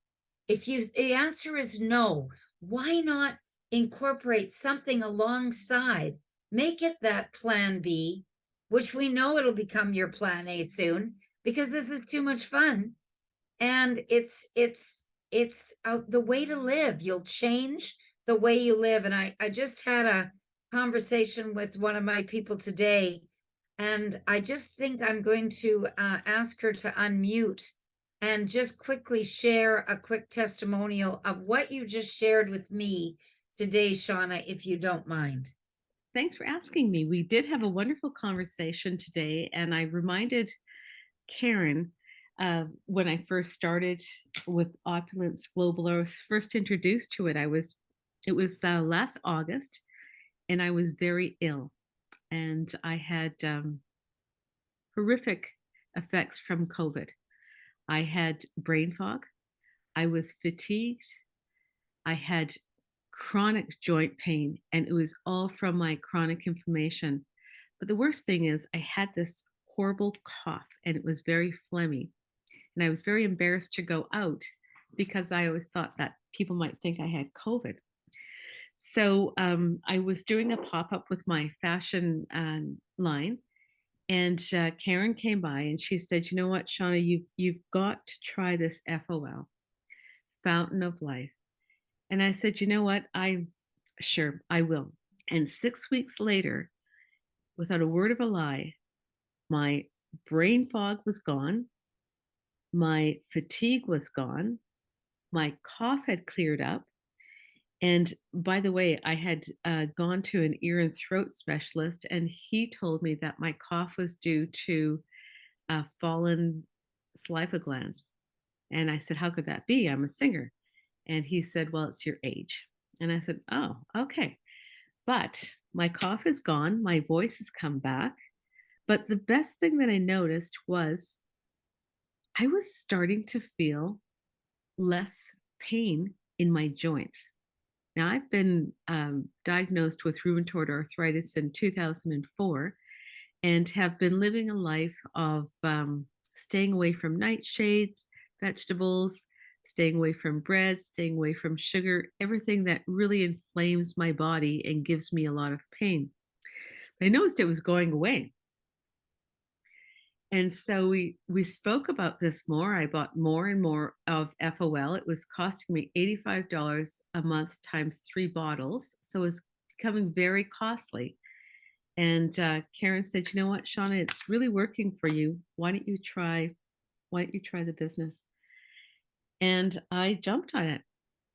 A: If the answer is no, why not incorporate something alongside? Make it that plan B, which we know it'll become your plan A soon, because this is too much fun. And it's the way to live. You'll change the way you live. And I just had a conversation with one of my people today, and I just think I'm going to ask her to unmute and just quickly share a quick testimonial of what you just shared with me today, Shauna, if you don't mind.
B: Thanks for asking me. We did have a wonderful conversation today, and I reminded Karen when I first started with Opulence Global. I was first introduced to it. It was last August, and I was very ill, and I had horrific effects from COVID. I had brain fog. I was fatigued. I had chronic joint pain, and it was all from my chronic inflammation. But the worst thing is, I had this horrible cough, and it was very phlegmy. And I was very embarrassed to go out because I always thought that people might think I had COVID. So I was doing a pop up with my fashion line, and Karen came by and she said, "You know what, Shauna, you've got to try this FOL, Fountain of Life." And I said, "You know what? Sure, I will." And 6 weeks later, without a word of a lie, my brain fog was gone. My fatigue was gone. My cough had cleared up. And by the way, I had gone to an ear and throat specialist, and he told me that my cough was due to fallen saliva glands. And I said, "How could that be? I'm a singer." And he said, "Well, it's your age." And I said, "Oh, okay." But my cough is gone. My voice has come back. But the best thing that I noticed was I was starting to feel less pain in my joints. Now, I've been diagnosed with rheumatoid arthritis in 2004 and have been living a life of staying away from nightshades, vegetables, staying away from bread, staying away from sugar, everything that really inflames my body and gives me a lot of pain. But I noticed it was going away. And so we spoke about this more. I bought more and more of FOL. It was costing me $85 a month times 3 bottles, so it's becoming very costly. And Karen said, "You know what, Shauna, it's really working for you. Why don't you try the business?" And I jumped on it,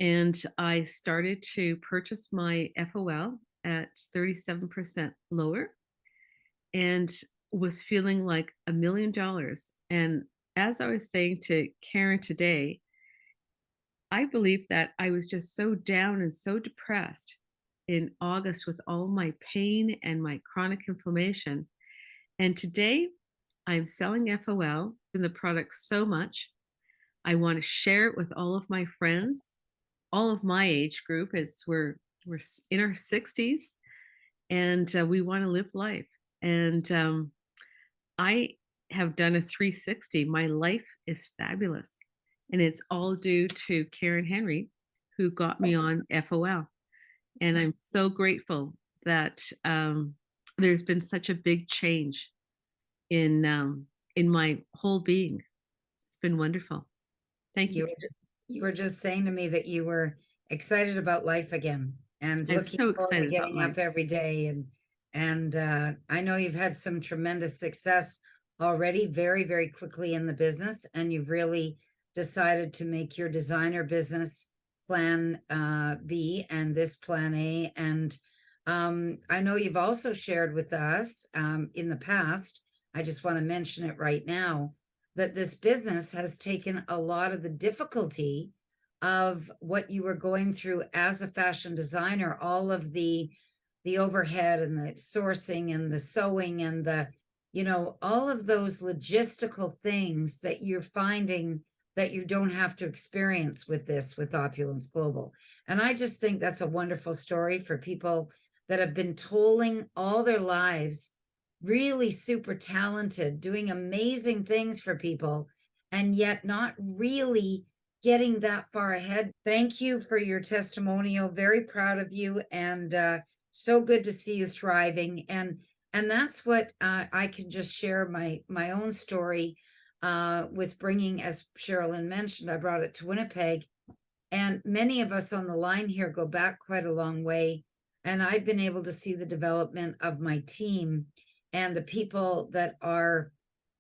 B: and I started to purchase my FOL at 37% lower, and was feeling like $1,000,000. And as I was saying to Karen today, I believe that I was just so down and so depressed in August with all my pain and my chronic inflammation. And today I'm selling FOL in the product so much. I want to share it with all of my friends, all of my age group, as we're in our 60s, and we want to live life. And I have done a 360. My life is fabulous. And it's all due to Karen Henry, who got me on FOL. And I'm so grateful that there's been such a big change in my whole being. It's been wonderful. Thank you.
A: You were just saying to me that you were excited about life again and
B: I'm
A: looking
B: so
A: forward to
B: excited about
A: getting
B: life.
A: up every day. And I know you've had some tremendous success already very, very quickly in the business, and you've really decided to make your designer business plan B and this plan A. And I know you've also shared with us in the past, I just want to mention it right now, that this business has taken a lot of the difficulty of what you were going through as a fashion designer, all of the overhead and the sourcing and the sewing and the, all of those logistical things that you're finding that you don't have to experience with this, with Opulence Global. And I just think that's a wonderful story for people that have been toiling all their lives, really super talented, doing amazing things for people, and yet not really getting that far ahead. Thank you for your testimonial. Very proud of you, and so good to see you thriving. And that's what I can just share my own story with bringing, as Sherilyn mentioned, I brought it to Winnipeg, and many of us on the line here go back quite a long way. And I've been able to see the development of my team and the people that are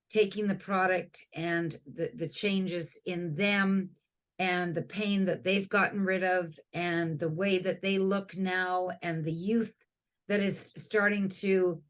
A: taking the product and the changes in them and the pain that they've gotten rid of and the way that they look now and the youth that is starting to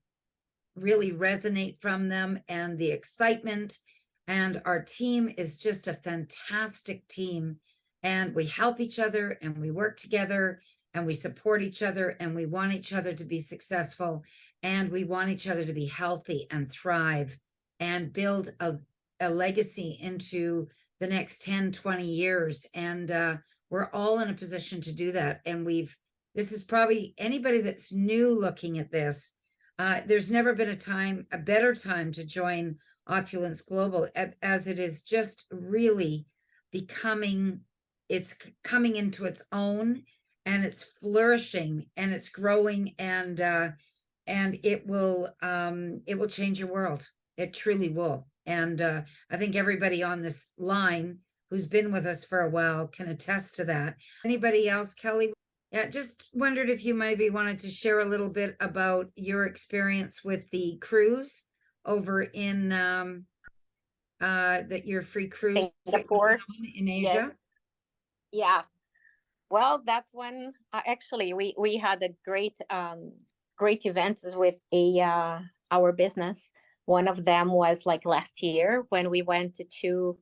A: really resonate from them and the excitement. And our team is just a fantastic team, and we help each other and we work together and we support each other, and we want each other to be successful, and we want each other to be healthy and thrive and build a legacy into the next 10, 20 years. And we're all in a position to do that. And this is probably anybody that's new looking at this. There's never been a better time to join Opulence Global, as it is just really it's coming into its own, and it's flourishing and it's growing, and it will change your world. It truly will. And I think everybody on this line who's been with us for a while can attest to that. Anybody else, Kelly? Yeah, just wondered if you maybe wanted to share a little bit about your experience with the cruise over in that your free cruise
C: Singapore.
A: In Asia.
C: Yes. Yeah. Well, that's when actually we had a great events with our business. One of them was like last year when we went to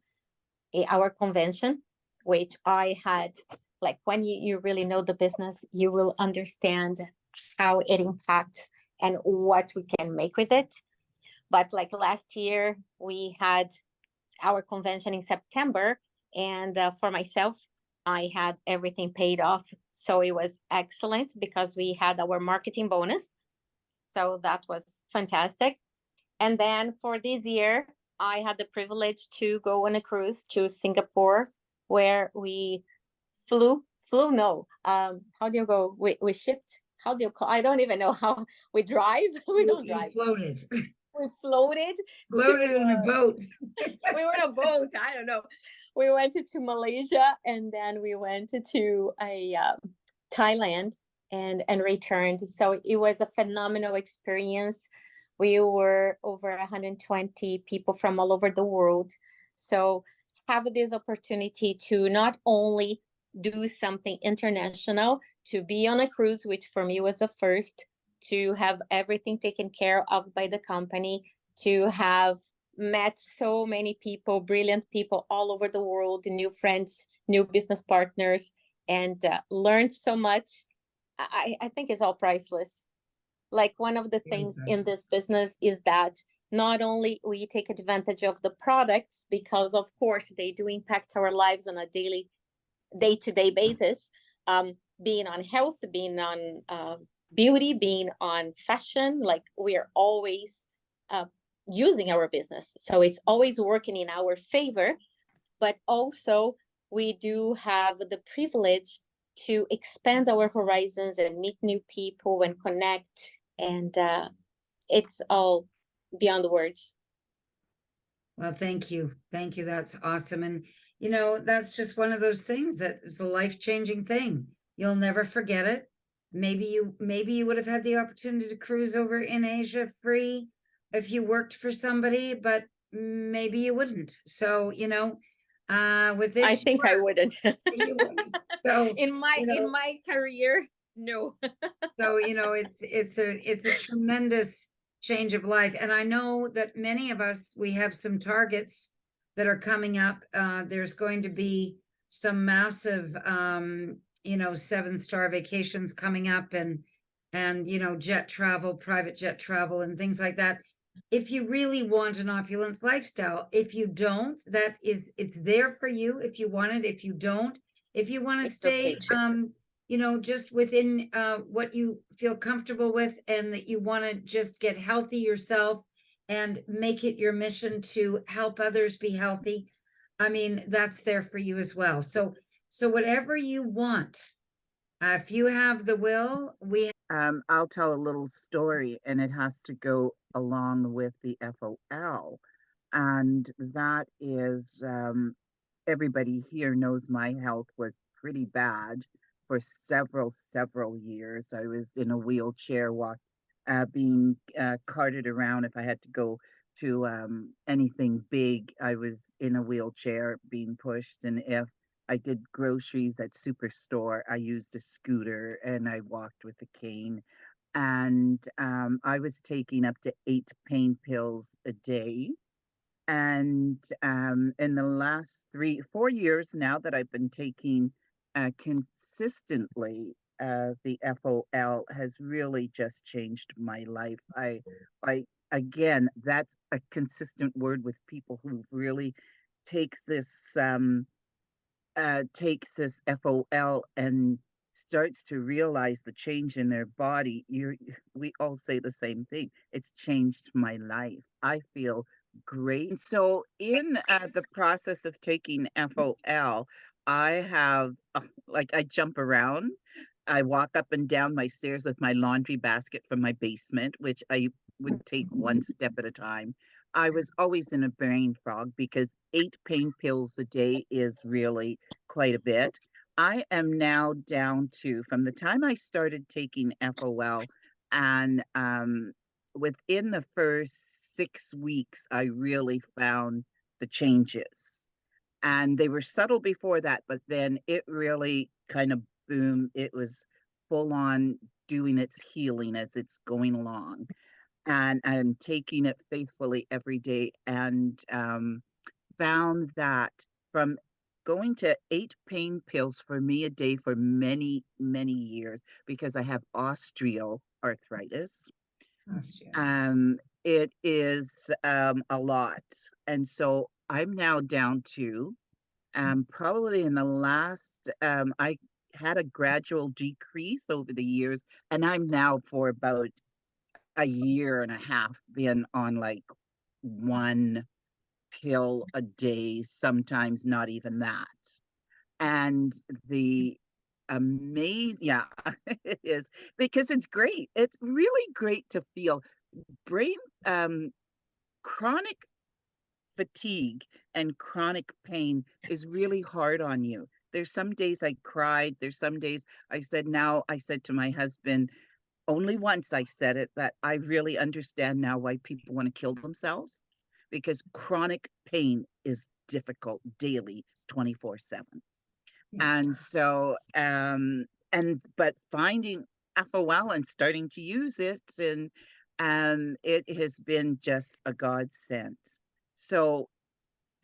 C: our convention, which I had, like, when you really know the business, you will understand how it impacts and what we can make with it. But like last year, we had our convention in September, and for myself, I had everything paid off. So it was excellent because we had our marketing bonus. So that was fantastic. And then for this year, I had the privilege to go on a cruise to Singapore, where we no, how do you go? We shipped, how do you call, I don't even know how we drive. We don't
A: You
C: drive.
A: floated,
C: We floated
A: floated in a boat.
C: we were on a boat. I don't know. We went to Malaysia, and then we went to a Thailand and returned. So it was a phenomenal experience. We were over 120 people from all over the world. So have this opportunity to not only do something international, to be on a cruise, which for me was the first, to have everything taken care of by the company, to have met so many people, brilliant people all over the world, new friends, new business partners, and learned so much. I think it's all priceless. Like, one of the things in this business is that not only we take advantage of the products, because of course they do impact our lives on a daily, day-to-day basis, being on health, being on beauty, being on fashion, like we are always using our business. So it's always working in our favor, but also we do have the privilege to expand our horizons and meet new people and connect. And it's all beyond words.
A: Well, thank you. Thank you. That's awesome. And, you know, that's just one of those things that is a life-changing thing. You'll never forget it. Maybe you would have had the opportunity to cruise over in Asia free if you worked for somebody, but maybe you wouldn't. So, you know, with this,
C: I think I wouldn't.
A: you wouldn't. So,
C: in my
A: you know,
C: in my career, no.
A: so, you know, it's a tremendous change of life. And I know that many of us, we have some targets that are coming up. There's going to be some massive, you know, 7-star vacations coming up, and, you know, jet travel, private jet travel and things like that. If you really want an opulence lifestyle, if you don't, it's there for you. If you want it, if you don't, if you want to
C: It's
A: stay,
C: okay.
A: you know, just within what you feel comfortable with, and that you want to just get healthy yourself and make it your mission to help others be healthy, I mean, that's there for you as well. So whatever you want, if you have the will,
D: I'll tell a little story, and it has to go along with the FOL. And that is, everybody here knows my health was pretty bad for several years. I was in a wheelchair, being carted around. If I had to go to anything big, I was in a wheelchair being pushed. And if I did groceries at Superstore, I used a scooter and I walked with a cane. And I was taking up to 8 pain pills a day. And in the last 3 4 years now that I've been taking consistently, the FOL has really just changed my life. I again, that's a consistent word with people who really takes this FOL and starts to realize the change in their body. We all say the same thing. It's changed my life. I feel great. And so, in the process of taking FOL, I have like I jump around. I walk up and down my stairs with my laundry basket from my basement, which I would take one step at a time. I was always in a brain fog because 8 pain pills a day is really quite a bit. I am now down to, from the time I started taking FOL, and within the first 6 weeks, I really found the changes. And they were subtle before that, but then it really kind of boom. It was full on doing its healing as it's going along. And I'm taking it faithfully every day, and found that from going to 8 pain pills for me a day for many years, because I have osteoarthritis.
A: oh, shit.
D: it is a lot. And so I'm now down to probably in the last, I had a gradual decrease over the years, and I'm now for about a year and a half been on like one pill a day, sometimes not even that. And the yeah, it is because it's great. It's really great to feel brain um chronic fatigue and chronic pain is really hard on you. There's some days I cried. There's some days I said to my husband, only once I said it, that I really understand now why people want to kill themselves because chronic pain is difficult daily, 24/7.
A: Yeah.
D: And so, but finding FOL and starting to use it, and it has been just a godsend. So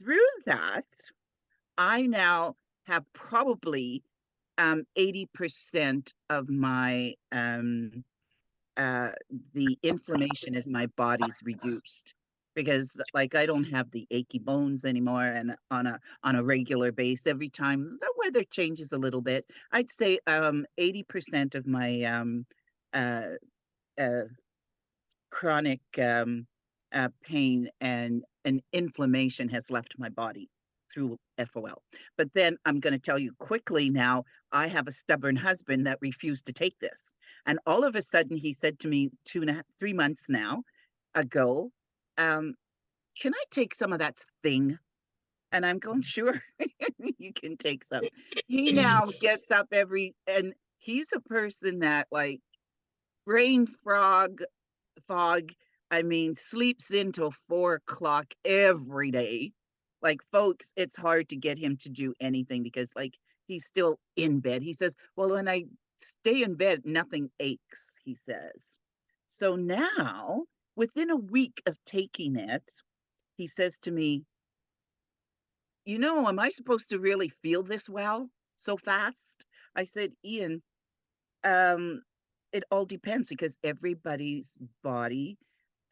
D: through that, I now have probably 80% of my uh, the inflammation in my body's reduced because like I don't have the achy bones anymore and on a regular base every time the weather changes a little bit I'd say 80% of my uh, uh, chronic pain and inflammation has left my body through FOL. But then I'm going to tell you quickly now, I have a stubborn husband that refused to take this. And all of a sudden, he said to me 3 months now ago, um, can I take some of that thing? And I'm going, sure, you can take some. He now gets up and he's a person that like brain fog, I mean, sleeps until 4 o'clock every day. Like, folks, it's hard to get him to do anything because, like, he's still in bed. He says, well, when I stay in bed, nothing aches, he says. So now, within a week of taking it, he says to me, am I supposed to really feel this well so fast? I said, Ian, um, it all depends because everybody's body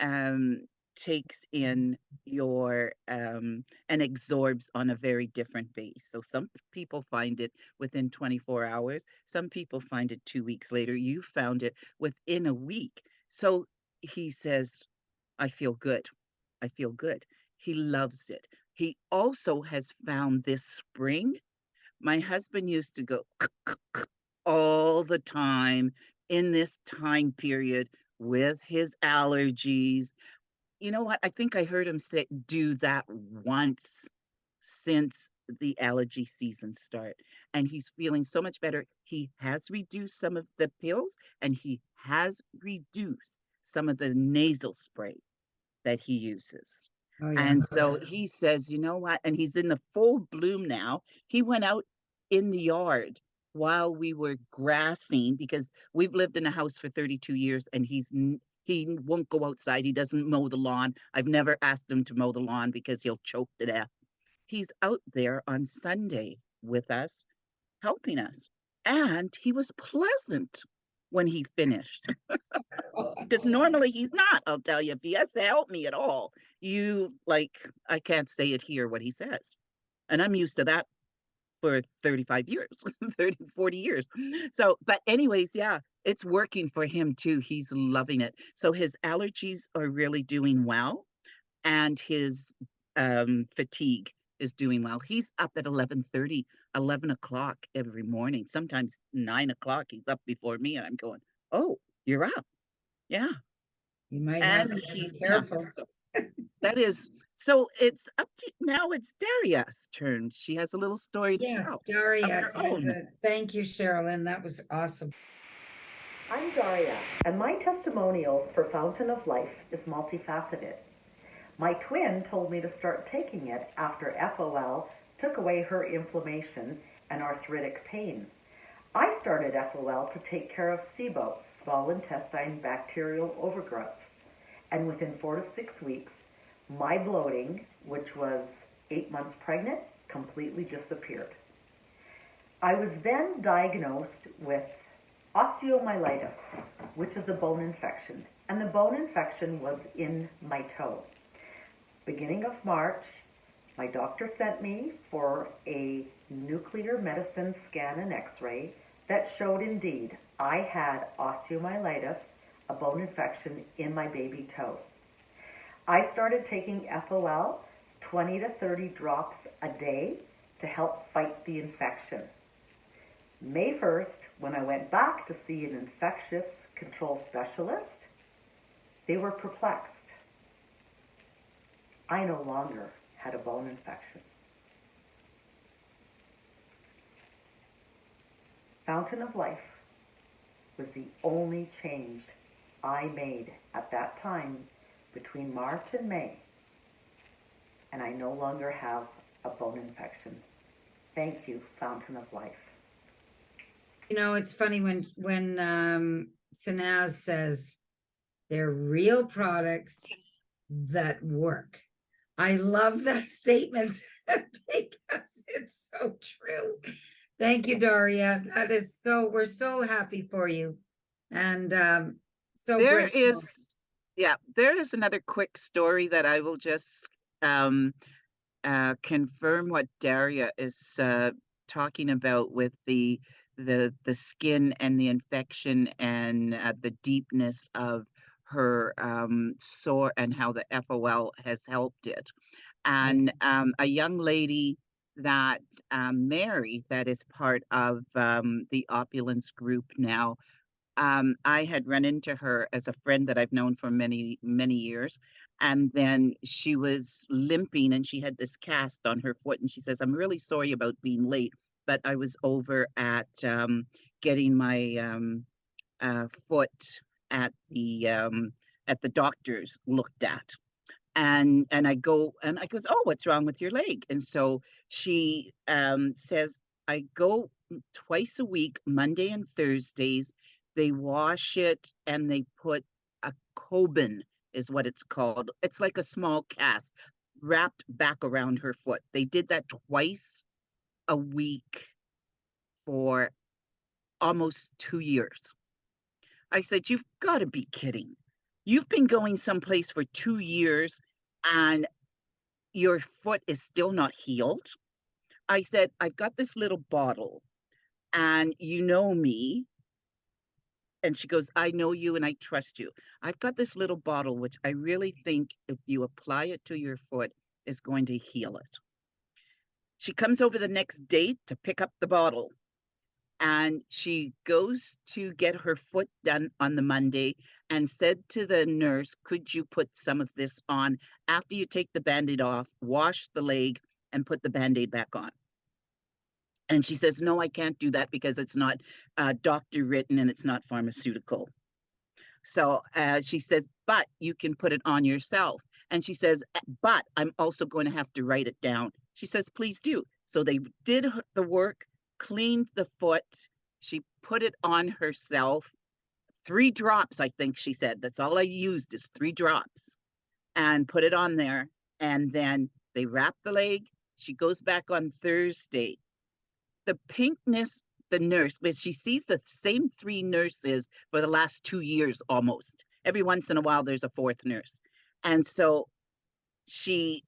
D: um, takes in your and absorbs on a very different base. So some people find it within 24 hours. Some people find it 2 weeks later. You found it within a week. So he says, I feel good. I feel good. He loves it. He also has found this spring. My husband used to go all the time in this time period with his allergies. You know what? I think I heard him say do that once since the allergy season start, and he's feeling so much better. He has reduced some of the pills, and he has reduced some of the nasal spray that he uses.
A: Oh, yeah.
D: And so he says, you know what? And he's in the full bloom now. He went out in the yard while we were grassing because we've lived in a house for 32 years and he won't go outside. He doesn't mow the lawn. I've never asked him to mow the lawn because he'll choke to death. He's out there on Sunday with us, helping us. And he was pleasant when he finished because normally he's not. I'll tell you, if he has to help me at all, I can't say it here what he says. And I'm used to that for 35 years, 30, 40 years. So, but anyways, yeah, it's working for him too. He's loving it. So his allergies are really doing well and his fatigue is doing well. He's up at 11:30, 11 o'clock every morning. Sometimes 9 o'clock. He's up before me and I'm going, oh, you're up. Yeah.
A: You might have
D: And
A: to be
D: yeah,
A: careful.
D: so that is, so it's up to, now it's Daria's turn. She has a little story to
A: Yes,
D: tell of
A: Daria
D: her
A: has
D: own.
A: thank you, Sherilyn. That was awesome.
E: I'm Daria, and my testimonial for Fountain of Life is multifaceted. My twin told me to start taking it after FOL took away her inflammation and arthritic pain. I started FOL to take care of SIBO, small intestine bacterial overgrowth, and within 4 to 6 weeks, my bloating, which was 8 months pregnant, completely disappeared. I was then diagnosed with osteomyelitis, which is a bone infection. and the bone infection was in my toe. Beginning of March, my doctor sent me for a nuclear medicine scan and x-ray that showed indeed I had osteomyelitis, a bone infection in my baby toe. I started taking FOL, 20 to 30 drops a day to help fight the infection. May 1st, when I went back to see an infectious control specialist, they were perplexed. I no longer had a bone infection. Fountain of Life was the only change I made at that time between March and May, and I no longer have a bone infection. Thank you, Fountain of Life.
A: You know, it's funny when Sanaz says they're real products that work. I love that statement because it's so true. Thank you, Daria. That is so, we're so happy for you. And so
D: There
A: grateful.
D: is, yeah, there is another quick story that I will just confirm what Daria is talking about with the skin and the infection and the deepness of her sore and how the FOL has helped it. And a young lady that Mary, that is part of the Opulence group now, I had run into her as a friend that I've known for many, many years. And then she was limping and she had this cast on her foot. And she says, I'm really sorry about being late, but I was over at getting my foot at the doctor's looked at. And I goes, oh, what's wrong with your leg? And so she says, I go twice a week, Monday and Thursdays. They wash it and they put a Coban is what it's called. It's like a small cast wrapped back around her foot. They did that twice a week for almost 2 years. I said, you've got to be kidding. You've been going someplace for 2 years and your foot is still not healed. I said, I've got this little bottle and you know me. And she goes, I know you and I trust you. I've got this little bottle, which I really think if you apply it to your foot is going to heal it. She comes over the next day to pick up the bottle. And she goes to get her foot done on the Monday and said to the nurse, could you put some of this on after you take the Band-Aid off, wash the leg and put the Band-Aid back on? And she says, no, I can't do that because it's not doctor written and it's not pharmaceutical. So she says, but you can put it on yourself. And she says, but I'm also going to have to write it down. She says, please do. So they did the work, cleaned the foot. She put it on herself. 3 drops, I think she said. That's all I used is 3 drops and put it on there. And then they wrap the leg. She goes back on Thursday. The pinkness, the nurse, but she sees the same 3 nurses for the last 2 years almost. Every once in a while, there's a 4th nurse. And so she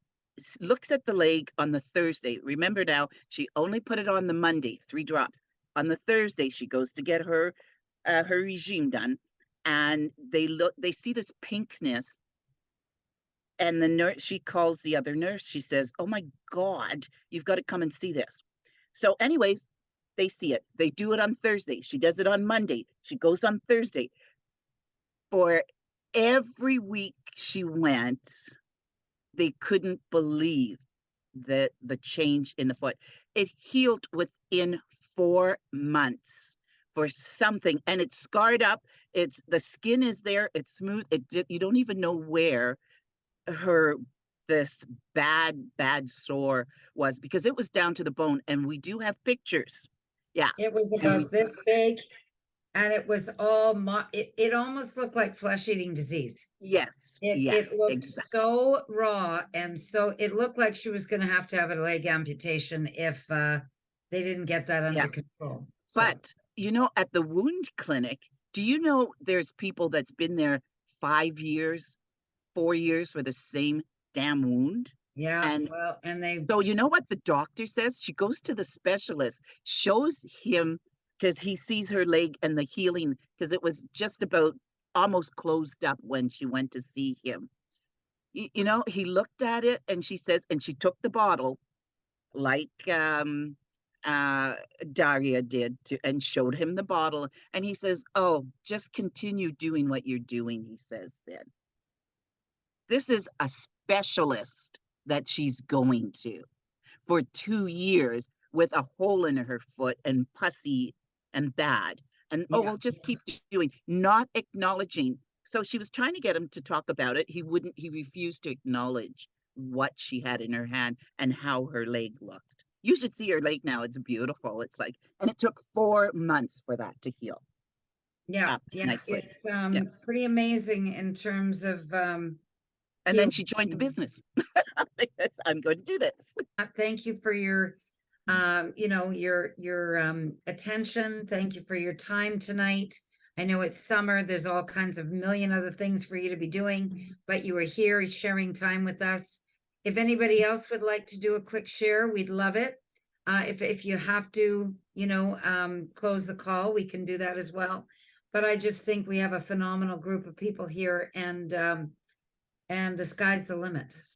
D: looks at the leg on the Thursday. Remember now, she only put it on the Monday, 3 drops. On the Thursday, she goes to get her regime done. And they see this pinkness. And the nurse, she calls the other nurse. She says, oh my God, you've got to come and see this. So anyways, they see it. They do it on Thursday. She does it on Monday. She goes on Thursday. For every week she went, they couldn't believe the change in the foot. It healed within 4 months for something, and it's scarred up. It's the skin is there. It's smooth. You don't even know where this bad sore was because it was down to the bone, and we do have pictures. Yeah,
A: It was about this big, and it was all it almost looked like flesh-eating disease.
D: Yes,
A: It looked
D: exactly.
A: so raw, and so it looked like she was going to have a leg amputation if they didn't get that under control. So.
D: But you know, at the wound clinic, do you know there's people that's been there 5 years, 4 years for the same damn wound.
A: Yeah,
D: And
A: well, and they,
D: so you know what the doctor says? She goes to the specialist, shows him because he sees her leg and the healing because it was just about almost closed up when she went to see him. You know, he looked at it and she says, and she took the bottle like uh Daria did to, and showed him the bottle. And he says, "Oh, just continue doing what you're doing," he says then. This is a specialist that she's going to for 2 years with a hole in her foot and pussy and bad. And oh,
A: yeah,
D: we'll just keep doing, not acknowledging. So she was trying to get him to talk about it. He wouldn't, he refused to acknowledge what she had in her hand and how her leg looked. You should see her leg now. It's beautiful. It's like, and it took 4 months for that to heal
A: yeah,
D: up
A: yeah.
D: nicely.
A: It's
D: Yeah.
A: pretty amazing in terms of
D: And then she joined the
A: healing.
D: business. Because I'm going to do this.
A: Thank you for your you know, your attention. Thank you for your time tonight. I know it's summer, there's all kinds of million other things for you to be doing, but you were here sharing time with us. If anybody else would like to do a quick share, we'd love it. If you have to, you know, close the call, we can do that as well. But I just think we have a phenomenal group of people here, and the sky's the limit.